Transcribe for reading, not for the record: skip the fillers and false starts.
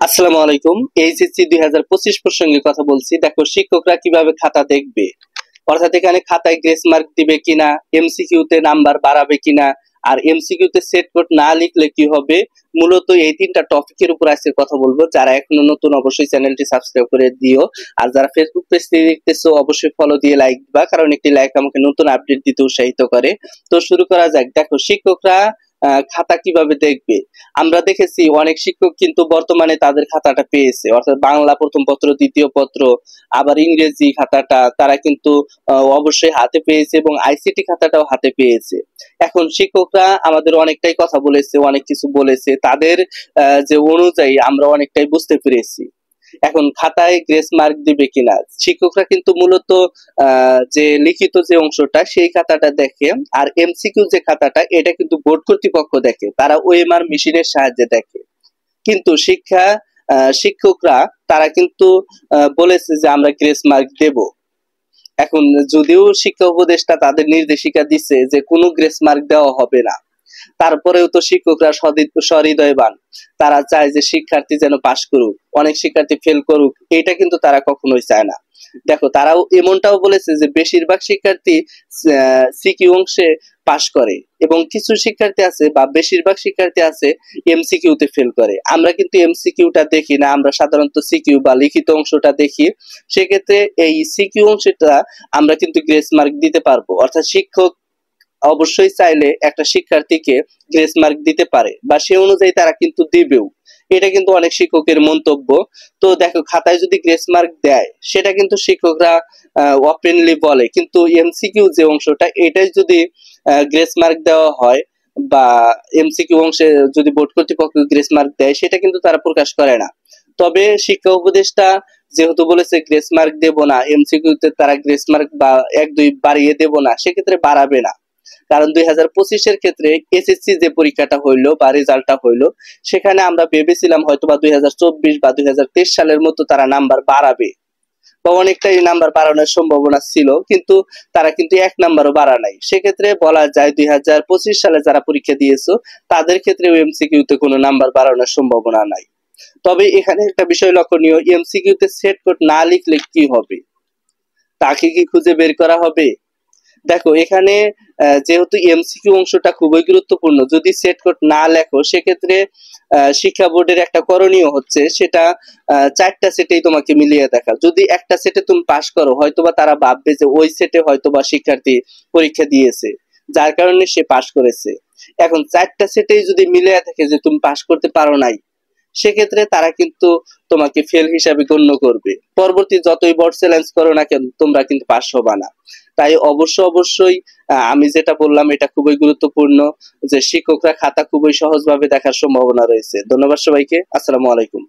আসসালামু আলাইকুম। এইচএসসি 2025 প্রসঙ্গে কথা বলছি। দেখো শিক্ষকরা কিভাবে খাতা দেখবে, অর্থাৎ এখানে খাতায় গ্রেস মার্ক দিবে কিনা, এমসিকিউ তে নাম্বার বাড়াবে কিনা, আর এমসিকিউ তে সেট কোড না লিখলে কি হবে। মূলত এই তিনটা টপিকের উপর আজকে কথা বলবো। যারা এখনো নতুন অবশ্যই চ্যানেলটি সাবস্ক্রাইব করে দিও, আর যারা ফেসবুক পেজ থেকে দেখতেছো অবশ্যই ফলো দিয়ে লাইক দিবা, কারণ একটি লাইক আমাকে নতুন আপডেট দিতে উৎসাহিত করে। তো শুরু করা যাক। দেখো শিক্ষকরা খাতা কিভাবে দেখবে। আমরা দেখেছি অনেক শিক্ষক কিন্তু বর্তমানে তাদের খাতাটা পেয়েছে, অর্থাৎ বাংলা প্রথম পত্র, দ্বিতীয় পত্র, আবার ইংরেজি খাতাটা তারা কিন্তু অবশ্যই হাতে পেয়েছে, এবং আইসিটি খাতাটাও হাতে পেয়েছে। এখন শিক্ষকরা আমাদের অনেকটাই কথা বলেছে, অনেক কিছু বলেছে, তাদের যে অনুযায়ী আমরা অনেকটাই বুঝতে পেরেছি। এখন খাতায় গ্রেস মার্ক দিবে কিনা, শিক্ষকরা কিন্তু মূলত যে লিখিত যে অংশটা সেই খাতাটা দেখে, আর এমসিকিউ যে খাতাটা এটা কিন্তু বোর্ড কর্তৃপক্ষ দেখে, তারা ওএমআর মেশিনের সাহায্যে দেখে। কিন্তু শিক্ষকরা তারা কিন্তু বলেছে যে আমরা গ্রেস মার্ক দেব। এখন যদিও শিক্ষা উপদেষ্টা তাদের নির্দেশিকা দিচ্ছে যে কোনো গ্রেস মার্ক দেওয়া হবে না, তারপরেও তো শিক্ষকরা সহৃদয়বান, তারা চায় যে শিক্ষার্থী যেন পাশ করুক, অনেক শিক্ষার্থী ফেল করুক, এটা কিন্তু তারা কখনোই চায় না। দেখো তারাও এমনটাও বলেছে যে বেশিরভাগ শিক্ষার্থী সিকিউ অংশে পাশ করে, এবং কিছু শিক্ষার্থী আছে বা বেশিরভাগ শিক্ষার্থী আছে এমসিকিউ তে ফেল করে। আমরা কিন্তু এমসিকিউটা দেখি না, আমরা সাধারণত সিকিউ বা লিখিত অংশটা দেখি। সেক্ষেত্রে এই সিকিউ অংশটা আমরা কিন্তু গ্রেস মার্ক দিতে পারবো, অর্থাৎ শিক্ষক অবশ্যই চাইলে একটা শিক্ষার্থীকে গ্রেস মার্ক দিতে পারে, বা সে অনুযায়ী তারা কিন্তু দিবেও। এটা কিন্তু অনেক শিক্ষকের মন্তব্য। তো দেখো খাতায় যদি গ্রেস মার্ক দেয় সেটা কিন্তু শিক্ষকরা ওপেনলি বলে, কিন্তু এমসিকিউ যে অংশটা এটাই যদি গ্রেস মার্ক দেওয়া হয়, বা এমসিকিউ অংশে যদি বোর্ড কর্তৃপক্ষ গ্রেস মার্ক দেয় সেটা কিন্তু তারা প্রকাশ করে না। তবে শিক্ষা উপদেষ্টা যেহেতু বলেছে গ্রেস মার্ক দেব না, এমসিকিউ তে তারা গ্রেস মার্ক বা 1-2 বাড়িয়ে দেব না, সেক্ষেত্রে বাড়াবে না। কারণ 2025-এর ক্ষেত্রে এসএসসি যে পরীক্ষাটা হইলো বা রেজাল্টটা হইলো, সেখানে আমরা ভেবেছিলাম হয়তো বা 2024 বা 2023 সালের মতো তারা নাম্বার বাড়াবে, বা অনেকটাই নাম্বার বাড়ানোর সম্ভাবনা ছিল, কিন্তু তারা কিন্তু 1 নাম্বারও বাড়া নাই। সেক্ষেত্রে বলা যায় 2025 সালে যারা পরীক্ষা দিয়েছো তাদের ক্ষেত্রে এমসিকিউ তে কোনো নাম্বার বাড়ানোর সম্ভাবনা নাই। তবে এখানে একটা বিষয় লক্ষণীয়, এমসিকিউ তে সেট কোড না লিখলে কি হবে, তাকে কি খুঁজে বের করা হবে। দেখো এখানে যেহেতু এমসিকিউ অংশটা খুবই গুরুত্বপূর্ণ, যদি সেট কোড না লেখো সেক্ষেত্রে শিক্ষা বোর্ডের একটা করণীয় হচ্ছে সেটা 4টা সেটেই তোমাকে মিলিয়ে দেখা। যদি একটা সেটে তুমি পাশ করো, হয়তোবা তারা ভাববে যে ওই সেটে হয়তোবা শিক্ষার্থী পরীক্ষা দিয়েছে, যার কারণে সে পাশ করেছে। এখন 4টা সেটেই যদি মিলিয়ে থাকে যে তুমি পাশ করতে পারো নাই, সেক্ষেত্রে তারা কিন্তু তোমাকে ফেল হিসাবে গণ্য করবে। পরবর্তী যতই বোর্ড চ্যালেঞ্জ করো না কেন, তোমরা কিন্তু পাস হবা না। তাই অবশ্যই আমি যেটা বললাম এটা খুবই গুরুত্বপূর্ণ, যে শিক্ষকরা খাতা খুবই সহজভাবে দেখার সম্ভাবনা রয়েছে। ধন্যবাদ সবাইকে। আসসালামু আলাইকুম।